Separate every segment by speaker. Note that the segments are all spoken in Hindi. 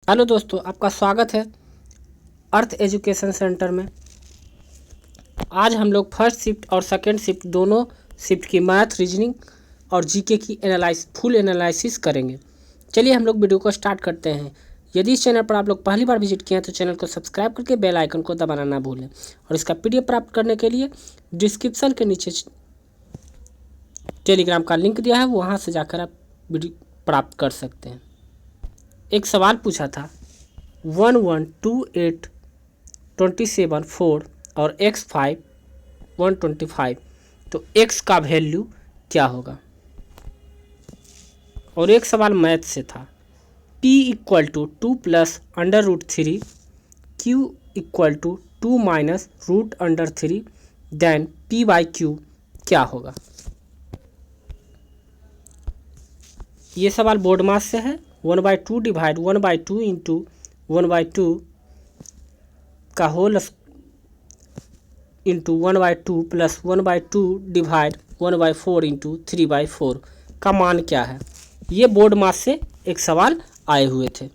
Speaker 1: हेलो दोस्तों, आपका स्वागत है अर्थ एजुकेशन सेंटर में। आज हम लोग फर्स्ट शिफ्ट और सेकंड शिफ्ट दोनों शिफ्ट की मैथ, रीजनिंग और जीके की फुल एनालिसिस करेंगे। चलिए हम लोग वीडियो को स्टार्ट करते हैं। यदि इस चैनल पर आप लोग पहली बार विजिट किए हैं तो चैनल को सब्सक्राइब करके बेल आइकन को दबाना ना भूलें, और इसका PDF प्राप्त करने के लिए डिस्क्रिप्शन के नीचे टेलीग्राम का लिंक दिया है, वहाँ से जाकर आप वीडियो प्राप्त कर सकते हैं। एक सवाल पूछा था 1 1 2 8 27 4 और x5 125, तो x का वैल्यू क्या होगा। और एक सवाल मैथ से था p = 2 + √3 q = 2 - √3 देन p/q क्या होगा। ये सवाल बोर्ड मास से है। 1/2 डिवाइड 1/2 इंटू 1/2 का whole into 1/2 plus 1/2 divide 1/4 into 3/4 का मान क्या है। ये बोर्ड मास से एक सवाल आए हुए थे।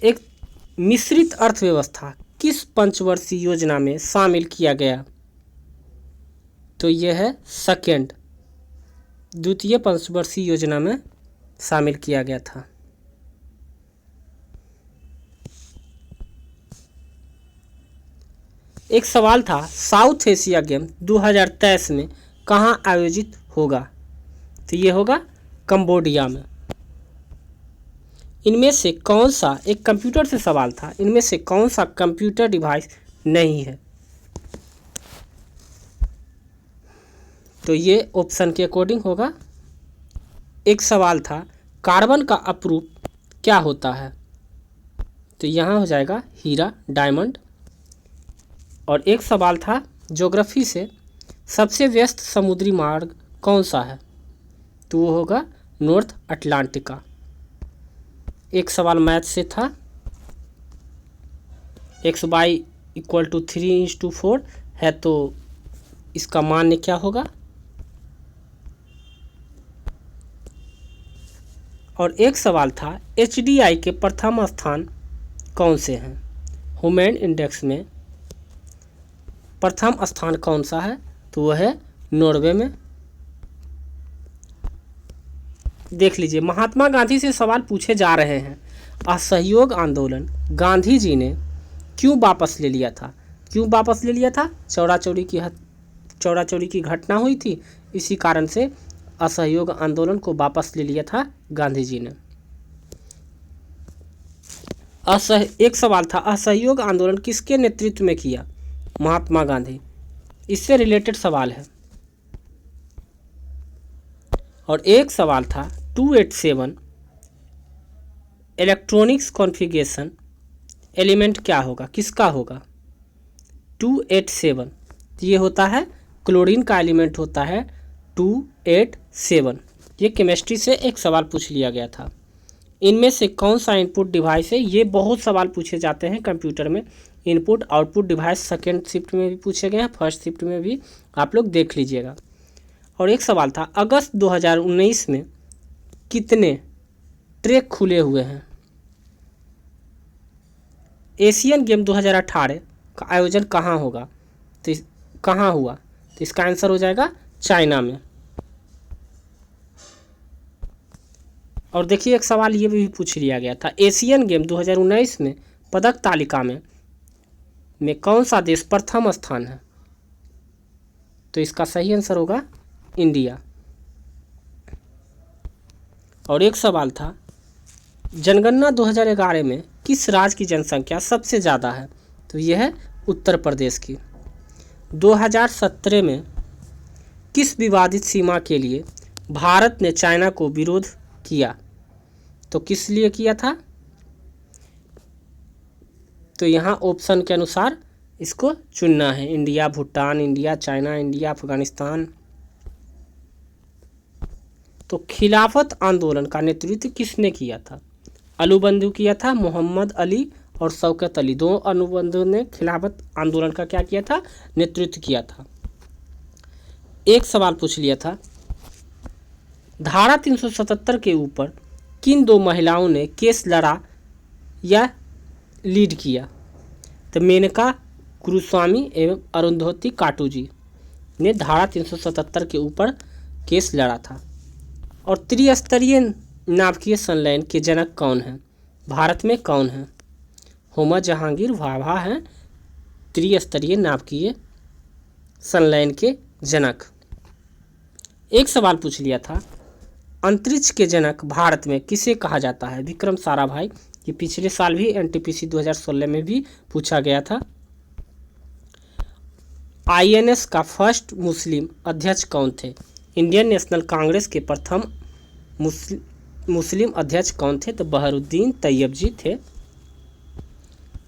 Speaker 1: एक मिश्रित अर्थव्यवस्था किस पंचवर्षीय योजना में शामिल किया गया, तो यह है सेकेंड, द्वितीय पंचवर्षीय योजना में शामिल किया गया था। एक सवाल था साउथ एशिया गेम 2023 में कहाँ आयोजित होगा, तो ये होगा कंबोडिया में। इनमें से कौन सा, एक कंप्यूटर से सवाल था, इनमें से कौन सा कंप्यूटर डिवाइस नहीं है, तो ये ऑप्शन के अकॉर्डिंग होगा। एक सवाल था कार्बन का अपरूप क्या होता है, तो यहाँ हो जाएगा हीरा, डायमंड। और एक सवाल था ज्योग्राफी से सबसे व्यस्त समुद्री मार्ग कौन सा है, तो वो होगा नॉर्थ अटलांटिका। एक सवाल मैथ से था xy = 3:4 है, तो इसका मान क्या होगा। और एक सवाल था HDI के प्रथम स्थान कौन से हैं, ह्यूमन इंडेक्स में प्रथम स्थान कौन सा है, तो वह है नॉर्वे में। देख लीजिए, महात्मा गांधी से सवाल पूछे जा रहे हैं। असहयोग आंदोलन गांधी जी ने क्यों वापस ले लिया था, क्यों वापस ले लिया था, चौरा चौरी की घटना हुई थी, इसी कारण से असहयोग आंदोलन को वापस ले लिया था गांधी जी ने। एक सवाल था असहयोग आंदोलन किसके नेतृत्व में किया, महात्मा गांधी, इससे रिलेटेड सवाल है। और एक सवाल था 287 इलेक्ट्रॉनिक्स कॉन्फ़िगरेशन एलिमेंट क्या होगा, किसका होगा। 287 ये होता है क्लोरीन का एलिमेंट होता है 287। ये केमिस्ट्री से एक सवाल पूछ लिया गया था। इनमें से कौन सा इनपुट डिवाइस है, ये बहुत सवाल पूछे जाते हैं कंप्यूटर में। Input output device second shift में भी पूछे गए हैं, फर्स्ट शिफ्ट में भी आप लोग देख लीजिएगा। और एक सवाल था अगस्त 2019 में कितने ट्रैक खुले हुए हैं। एशियन गेम 2018 का आयोजन कहाँ होगा, तो कहाँ हुआ, तो इसका आंसर हो जाएगा चाइना में। और देखिए एक सवाल ये भी पूछ लिया गया था एशियन गेम 2019 में पदक तालिका में कौन सा देश प्रथम स्थान है, तो इसका सही आंसर होगा इंडिया। और एक सवाल था जनगणना 2011 में किस राज्य की जनसंख्या सबसे ज़्यादा है, तो यह है उत्तर प्रदेश की। 2017 में किस विवादित सीमा के लिए भारत ने चाइना को विरोध किया, तो किस लिए किया था, तो यहाँ ऑप्शन के अनुसार इसको चुनना है, India Bhutan, India China, India Afghanistan. तो खिलाफत आंदोलन का नेतृत्व किसने किया था, अलूबंदू किया था, मोहम्मद अली और शौकत अली, दो अनुबंधों ने खिलाफत आंदोलन का क्या किया था, नेतृत्व किया था। एक सवाल पूछ लिया था धारा 377 के ऊपर किन दो महिलाओं ने केस लड़ा या लीड किया? तो मेनका गुरुस्वामी एवं अरुंधति काटू जी ने धारा 377 के ऊपर केस लड़ा था। और त्रिस्तरीय नाभिकीय संलयन के जनक कौन हैं? भारत में कौन है? होमा जहांगीर भाभा हैं त्रिस्तरीय नाभिकीय संलयन के जनक। एक सवाल पूछ लिया था, अंतरिक्ष के जनक भारत में किसे कहा जाता है? विक्रम साराभाई। ये पिछले साल भी एनटीपीसी 2016 में भी पूछा गया था। आईएनएस का फर्स्ट मुस्लिम अध्यक्ष कौन थे? इंडियन नेशनल कांग्रेस के प्रथम मुस्लिम अध्यक्ष कौन थे? तो बहरुद्दीन तैयब जी थे।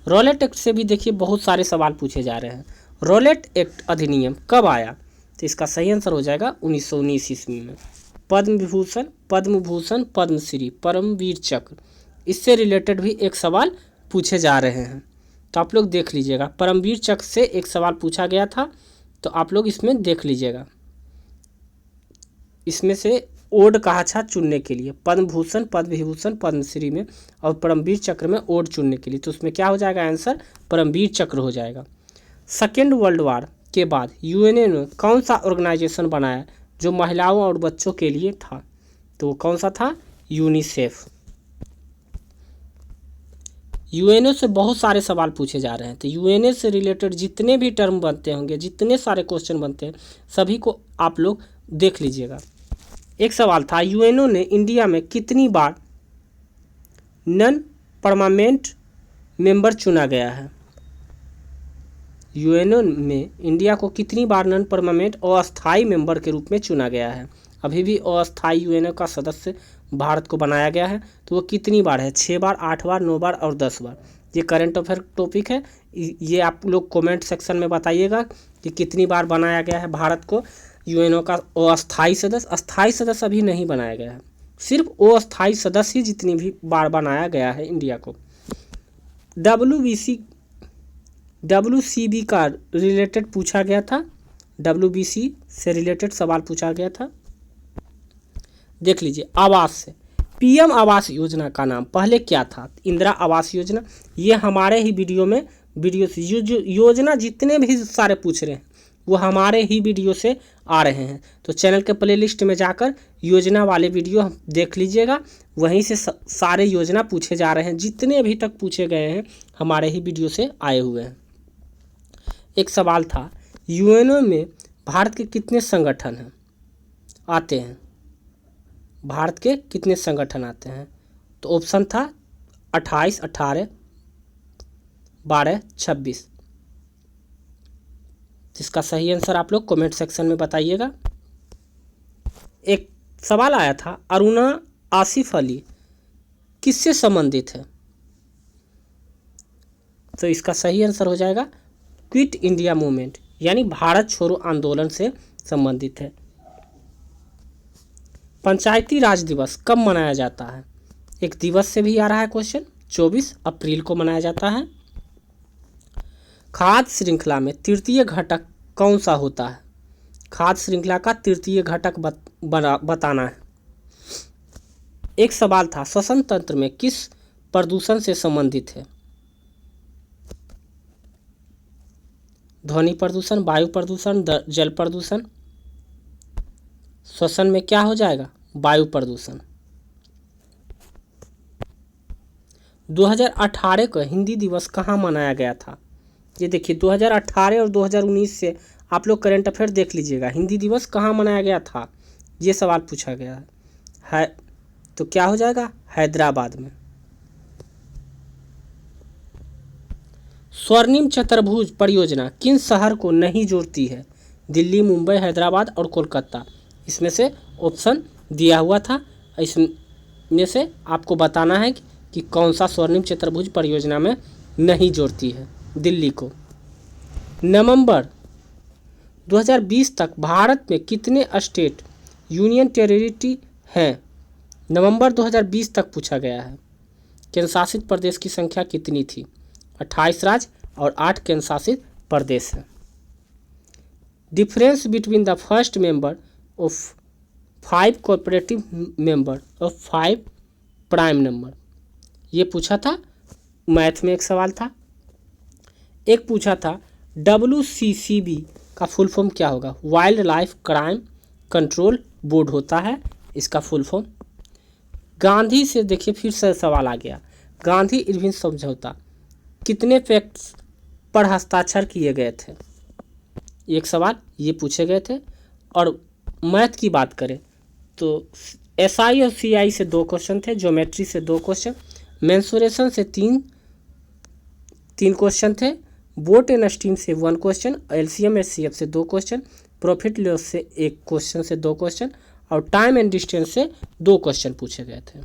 Speaker 1: रॉलेट एक्ट से भी देखिए बहुत सारे सवाल पूछे जा रहे हैं। रॉलेट एक्ट अधिनियम कब आया? तो इसका सही आंसर हो जाएगा 1919 ईस्वी में। पद्म विभूषण, पद्म भूषण, पद्मश्री, परमवीर चक्र, इससे रिलेटेड भी एक सवाल पूछे जा रहे हैं, तो आप लोग देख लीजिएगा। परमवीर चक्र से एक सवाल पूछा गया था, तो आप लोग इसमें देख लीजिएगा। इसमें से ओड कहा था चुनने के लिए, पद्म भूषण, पद्म विभूषण, पद्मश्री में, और परमवीर चक्र में ओड चुनने के लिए, तो उसमें क्या हो जाएगा आंसर? परमवीर चक्र हो जाएगा। सेकेंड वर्ल्ड वॉर के बाद यूएनओ ने कौन सा ऑर्गेनाइजेशन बनाया जो महिलाओं और बच्चों के लिए था? तो कौन सा था? यूनिसेफ। यूएनओ से बहुत सारे सवाल पूछे जा रहे हैं, तो यूएनओ से रिलेटेड जितने भी टर्म बनते होंगे, जितने सारे क्वेश्चन बनते हैं, सभी को आप लोग देख लीजिएगा। एक सवाल था, यूएनओ ने इंडिया में कितनी बार नॉन परमानेंट मेंबर चुना गया है? यूएनओ में इंडिया को कितनी बार नॉन परमानेंट अस्थायी मेंबर के रूप में चुना गया है? अभी भी अस्थायी यूएनओ का सदस्य भारत को बनाया गया है, तो वो कितनी बार है? 6 बार, 8 बार, 9 बार और 10 बार। ये करंट अफेयर टॉपिक है, ये आप लोग कमेंट सेक्शन में बताइएगा कि कितनी बार बनाया गया है भारत को यूएनओ का अस्थायी सदस्य। अस्थायी सदस्य अभी नहीं बनाया गया है, सिर्फ अस्थायी सदस्य ही जितनी भी बार बनाया गया है इंडिया को। WCB का रिलेटेड पूछा गया था, WBC से रिलेटेड सवाल पूछा गया था। देख लीजिए, आवास से पीएम आवास योजना का नाम पहले क्या था? इंदिरा आवास योजना। ये हमारे ही वीडियो से योजना जितने भी सारे पूछ रहे हैं वो हमारे ही वीडियो से आ रहे हैं, तो चैनल के प्लेलिस्ट में जाकर योजना वाले वीडियो देख लीजिएगा, वहीं से सारे योजना पूछे जा रहे हैं, जितने अभी तक पूछे गए हैं हमारे ही वीडियो से आए हुए हैं। एक सवाल था, यूएनओ में भारत के कितने संगठन हैं आते हैं? भारत के कितने संगठन आते हैं? तो ऑप्शन था 28, 18, 12, 26। जिसका सही आंसर आप लोग कमेंट सेक्शन में बताइएगा। एक सवाल आया था, अरुणा आसिफ अली किससे संबंधित है? तो इसका सही आंसर हो जाएगा क्विट इंडिया मूवमेंट, यानी भारत छोड़ो आंदोलन से संबंधित है। पंचायती राज दिवस कब मनाया जाता है? एक दिवस से भी आ रहा है क्वेश्चन, 24 अप्रैल को मनाया जाता है। खाद्य श्रृंखला में तृतीय घटक कौन सा होता है? खाद्य श्रृंखला का तृतीय घटक बताना है। एक सवाल था, श्वसन तंत्र में किस प्रदूषण से संबंधित है? ध्वनि प्रदूषण, वायु प्रदूषण, जल प्रदूषण। श्वसन में क्या हो जाएगा? वायु प्रदूषण। 2018 को हिंदी दिवस कहाँ मनाया गया था? ये देखिए, 2018 और 2019 से आप लोग करंट अफेयर देख लीजिएगा, हिंदी दिवस कहाँ मनाया गया था, ये सवाल पूछा गया है। तो क्या हो जाएगा? हैदराबाद में। स्वर्णिम चतुर्भुज परियोजना किन शहर को नहीं जोड़ती है? दिल्ली, मुंबई, हैदराबाद और कोलकाता। इसमें से ऑप्शन दिया हुआ था, इसमें से आपको बताना है कि कौन सा स्वर्णिम चतुर्भुज परियोजना में नहीं जोड़ती है दिल्ली को। नवंबर 2020 तक भारत में कितने स्टेट यूनियन टेरिटरी हैं? नवंबर 2020 तक पूछा गया है। केंद्र शासित प्रदेश की संख्या कितनी थी? 28 राज्य और 8 केंद्र शासित प्रदेश हैं। Difference between the first member of 5 cooperative member of 5 prime number. ये पूछा था, मैथ में एक सवाल था। एक पूछा था WCCB का फुल फॉर्म क्या होगा? Wild life crime control board होता है इसका फुल फॉर्म। गांधी से देखिए फिर से सवाल आ गया, गांधी इरविन समझौता कितने फैक्ट्स पर हस्ताक्षर किए गए थे? एक सवाल ये पूछे गए थे। और मैथ की बात करें तो SI और CI से 2 क्वेश्चन थे, ज्योमेट्री से 2 क्वेश्चन, मेंसुरेशन से तीन क्वेश्चन थे, बोट एंड स्टीम से 1 क्वेश्चन, LCM SCF से 2 क्वेश्चन, प्रॉफिट लॉस से 1 क्वेश्चन से 2 क्वेश्चन और टाइम एंड डिस्टेंस से 2 क्वेश्चन पूछे गए थे।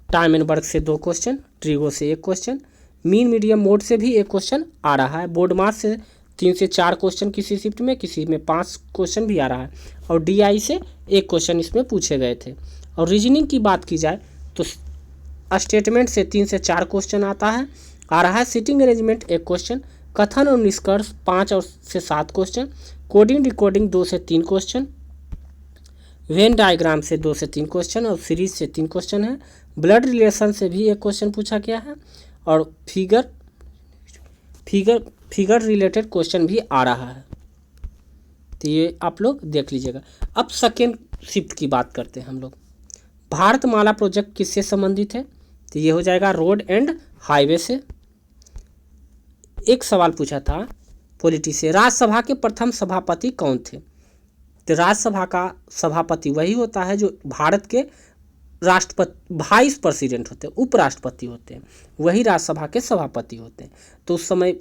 Speaker 1: टाइम एंड वर्क से 2 क्वेश्चन, ट्रिगो से 1 क्वेश्चन, मीन मीडियम मोड से भी 1 क्वेश्चन आ रहा है, बोर्ड मास से 3 से 4 क्वेश्चन किसी शिफ्ट में, किसी में 5 क्वेश्चन भी आ रहा है और DI से 1 क्वेश्चन इसमें पूछे गए थे। और रीजनिंग की बात की जाए तो स्टेटमेंट से 3 से 4 क्वेश्चन आ रहा है, सिटिंग अरेंजमेंट 1 क्वेश्चन, कथन और निष्कर्ष 5 और से 7 क्वेश्चन, कोडिंग डिकोडिंग 2 से 3 क्वेश्चन, वेन डायग्राम से 2 से 3 क्वेश्चन और सीरीज से 3 क्वेश्चन है, ब्लड रिलेशन से भी 1 क्वेश्चन पूछा गया है और फिगर रिलेटेड क्वेश्चन भी आ रहा है। तो ये आप लोग देख लीजिएगा। अब सेकेंड शिफ्ट की बात करते हैं हम लोग। भारतमाला प्रोजेक्ट किससे संबंधित है? तो ये हो जाएगा रोड एंड हाईवे से। एक सवाल पूछा था पॉलिटी से, राज्यसभा के प्रथम सभापति कौन थे? तो राज्यसभा का सभापति वही होता है जो भारत के राष्ट्रपति वाइस प्रेसिडेंट होते हैं, उपराष्ट्रपति होते हैं, वही राज्यसभा के सभापति होते हैं। तो उस समय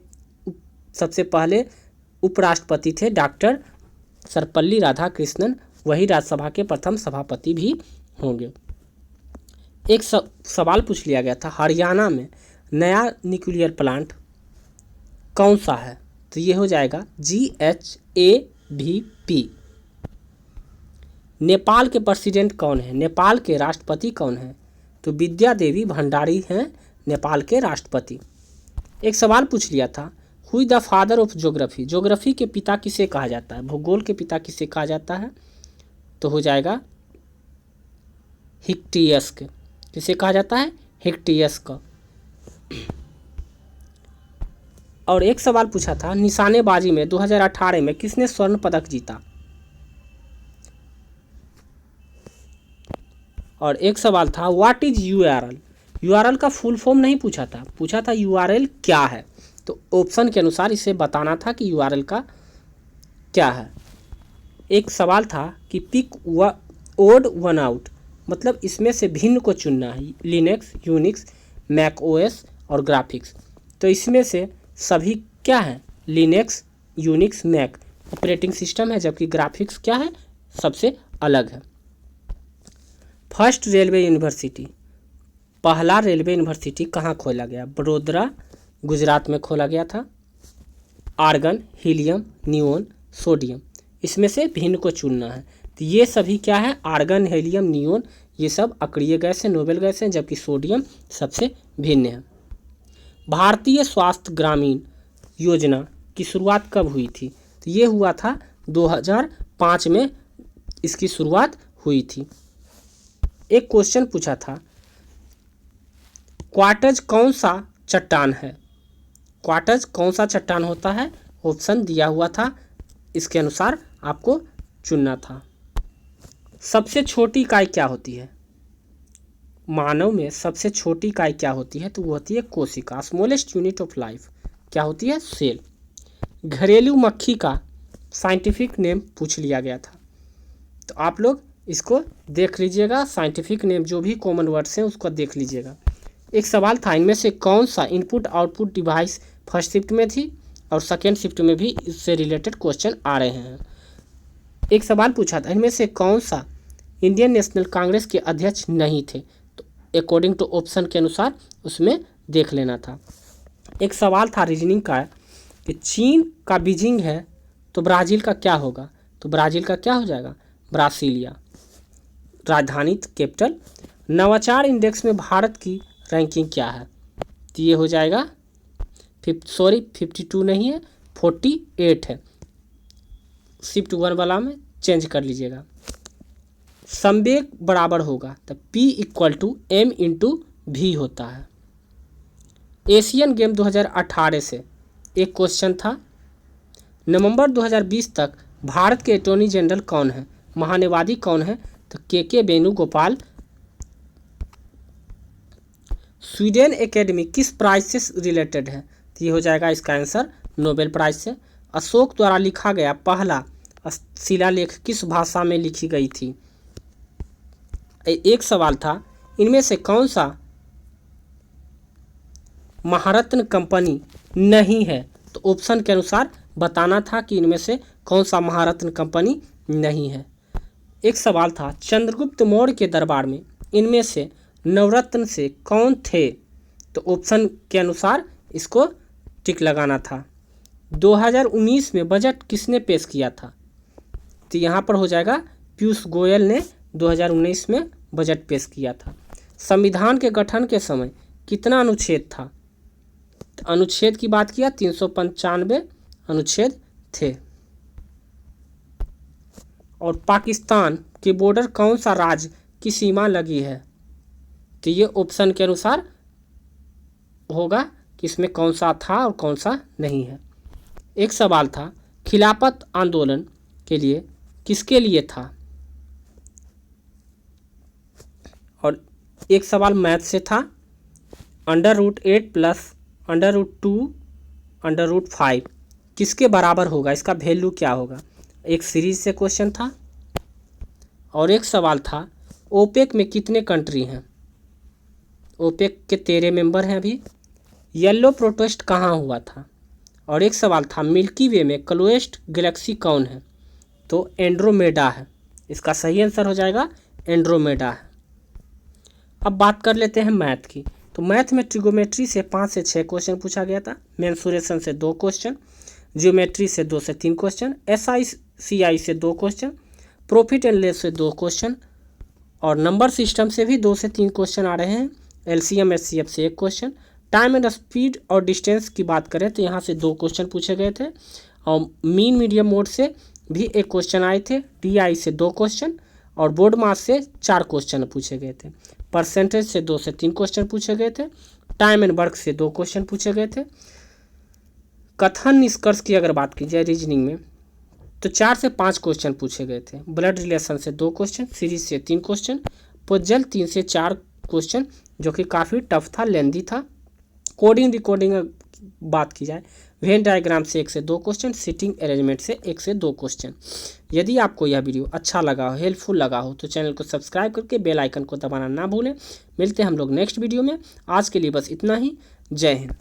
Speaker 1: सबसे पहले उपराष्ट्रपति थे डॉक्टर सर्वपल्ली राधाकृष्णन, वही राज्यसभा के प्रथम सभापति भी होंगे। एक सवाल पूछ लिया गया था, हरियाणा में नया न्यूक्लियर प्लांट कौन सा है? तो ये हो जाएगा GHAVP। नेपाल के प्रेसिडेंट कौन है? नेपाल के राष्ट्रपति कौन है? तो विद्या देवी भंडारी हैं नेपाल के राष्ट्रपति। एक सवाल पूछ लिया था, who is the father of geography? Geography के पिता किसे कहा जाता है? भूगोल के पिता किसे कहा जाता है? तो हो जाएगा हिक्टियस के। किसे कहा जाता है? हिक्टियस का। और एक सवाल पूछा था, निशानेबाजी में 2018 में किसने स्वर्ण पदक जीता? और एक सवाल था, व्हाट इज URL? URL का फुल फॉर्म नहीं पूछा था, पूछा था URL क्या है। तो ऑप्शन के अनुसार इसे बताना था कि URL का क्या है। एक सवाल था कि पिक ओड वन आउट, मतलब इसमें से भिन्न को चुनना है, लिनक्स, यूनिक्स, मैक OS और ग्राफिक्स। तो इसमें से सभी क्या है? Linux, Unix, Mac operating system है, जबकि ग्राफिक्स क्या है? सबसे अलग है। फर्स्ट रेलवे यूनिवर्सिटी, पहला रेलवे यूनिवर्सिटी कहाँ खोला गया? बड़ोदरा, गुजरात में खोला गया था। आर्गन, हीलियम, नियोन, सोडियम, इसमें से भिन्न को चुनना है। तो ये सभी क्या है? आर्गन, हीलियम, नियोन ये सब अक्रिय गैस हैं, नोबेल गैस हैं, जबकि सोडियम सबसे भिन्न है। भारतीय स्वास्थ्य ग्रामीण योजना की शुरुआत कब हुई थी? तो ये हुआ था 2005 में इसकी शुरुआत हुई थी। एक क्वेश्चन पूछा था, क्वार्टज कौन सा चट्टान है? क्वार्टज कौन सा चट्टान होता है? ऑप्शन दिया हुआ था, इसके अनुसार आपको चुनना था। सबसे छोटी इकाई क्या होती है? मानव में सबसे छोटी इकाई क्या होती है? तो वो होती है कोशिका, स्मॉलेस्ट यूनिट ऑफ लाइफ क्या होती है? सेल। घरेलू मक्खी का साइंटिफिक नेम पूछ लिया गया था, तो आप लोग इसको देख लीजिएगा, साइंटिफिक नेम जो भी कॉमन वर्ड्स हैं उसको देख लीजिएगा। एक सवाल था, इनमें से कौन सा input output device first shift में थी और सेकेंड शिफ्ट में भी इससे रिलेटेड क्वेश्चन आ रहे हैं। एक सवाल पूछा था, इनमें से कौन सा इंडियन नेशनल कांग्रेस के अध्यक्ष नहीं थे? तो अकॉर्डिंग टू ऑप्शन के अनुसार उसमें देख लेना था। एक सवाल था रीजनिंग का कि चीन का बीजिंग है तो ब्राज़ील का क्या होगा? तो ब्राज़ील का क्या हो जाएगा? ब्रासीलिया। राजधानी कैपिटल। नवाचार इंडेक्स में भारत की रैंकिंग क्या है? तो ये हो जाएगा 52 नहीं है, 48 है। शिफ्ट 1 वाला में चेंज कर लीजिएगा। संवेग बराबर होगा, तो P equal to M into V होता है। एशियन गेम 2018 से एक क्वेश्चन था, नवंबर 2020 तक भारत के अटॉर्नी जनरल कौन है, महान्यायवादी कौन है, तो के वेणुगोपाल। स्वीडन एकेडमी किस प्राइज से रिलेटेड है, तो ये हो जाएगा इसका आंसर नोबेल प्राइज से। अशोक द्वारा लिखा गया पहला शिलालेख किस भाषा में लिखी गई थी। एक सवाल था, इनमें से कौन सा महारत्न कंपनी नहीं है, तो ऑप्शन के अनुसार बताना था कि इनमें से कौन सा महारत्न कंपनी नहीं है। एक सवाल था, चंद्रगुप्त मौर्य के दरबार में इनमें से नवरत्न से कौन थे, तो ऑप्शन के अनुसार इसको टिक लगाना था। 2019 में बजट किसने पेश किया था, तो यहाँ पर हो जाएगा पीयूष गोयल ने 2019 में बजट पेश किया था। संविधान के गठन के समय कितना अनुच्छेद था, तो अनुच्छेद की बात किया 395 अनुच्छेद थे। और पाकिस्तान के बॉर्डर कौन सा राज्य की सीमा लगी है, तो ये ऑप्शन के अनुसार होगा कि इसमें कौन सा था और कौन सा नहीं है। एक सवाल था, खिलाफत आंदोलन के लिए किसके लिए था, और एक सवाल मैथ से था, √8 प्लस √2 √5 किसके बराबर होगा, इसका वैल्यू क्या होगा, एक सीरीज से क्वेश्चन था। और एक सवाल था, ओपेक में कितने कंट्री हैं, ओपेक के 13 मेंबर हैं अभी। येलो प्रोटेस्ट कहाँ हुआ था। और एक सवाल था, मिल्की वे में क्लोएस्ट गैलेक्सी कौन है, तो एंड्रोमेडा है, इसका सही आंसर हो जाएगा एंड्रोमेडा है। अब बात कर लेते हैं मैथ की, तो मैथ में ट्रिगोमेट्री से 5 से 6 क्वेश्चन पूछा गया था, मेंसुरेशन से 2 क्वेश्चन, जियोमेट्री से 2 से 3 क्वेश्चन, SICI से 2 क्वेश्चन, प्रॉफिट एंड लॉस से 2 क्वेश्चन, और नंबर सिस्टम से भी 2 से 3 क्वेश्चन आ रहे हैं, LCM SCF से 1 क्वेश्चन। टाइम एंड स्पीड और डिस्टेंस की बात करें तो यहाँ से 2 क्वेश्चन पूछे गए थे, और मीन मीडियम मोड से भी 1 क्वेश्चन आए थे, DI से 2 क्वेश्चन, और बोर्ड मास से 4 क्वेश्चन पूछे गए थे। परसेंटेज से 2 से 3 क्वेश्चन पूछे गए थे, टाइम एंड वर्क से 2 क्वेश्चन पूछे गए थे। कथन निष्कर्ष की अगर बात की जाए रीजनिंग में, तो 4 से 5 क्वेश्चन पूछे गए थे, ब्लड रिलेशन से 2 क्वेश्चन, सीरीज से 3 क्वेश्चन, पुजल 3 से 4 क्वेश्चन जो कि काफ़ी टफ था, लेंदी था। कोडिंग रिकॉर्डिंग बात की जाए, वेन डायग्राम से 1 से 2 क्वेश्चन, सिटिंग अरेंजमेंट से 1 से 2 क्वेश्चन। यदि आपको यह वीडियो अच्छा लगा हो, हेल्पफुल लगा हो, तो चैनल को सब्सक्राइब करके बेल आइकन को दबाना ना भूलें। मिलते हैं हम लोग नेक्स्ट वीडियो में, आज के लिए बस इतना ही। जय हिंद।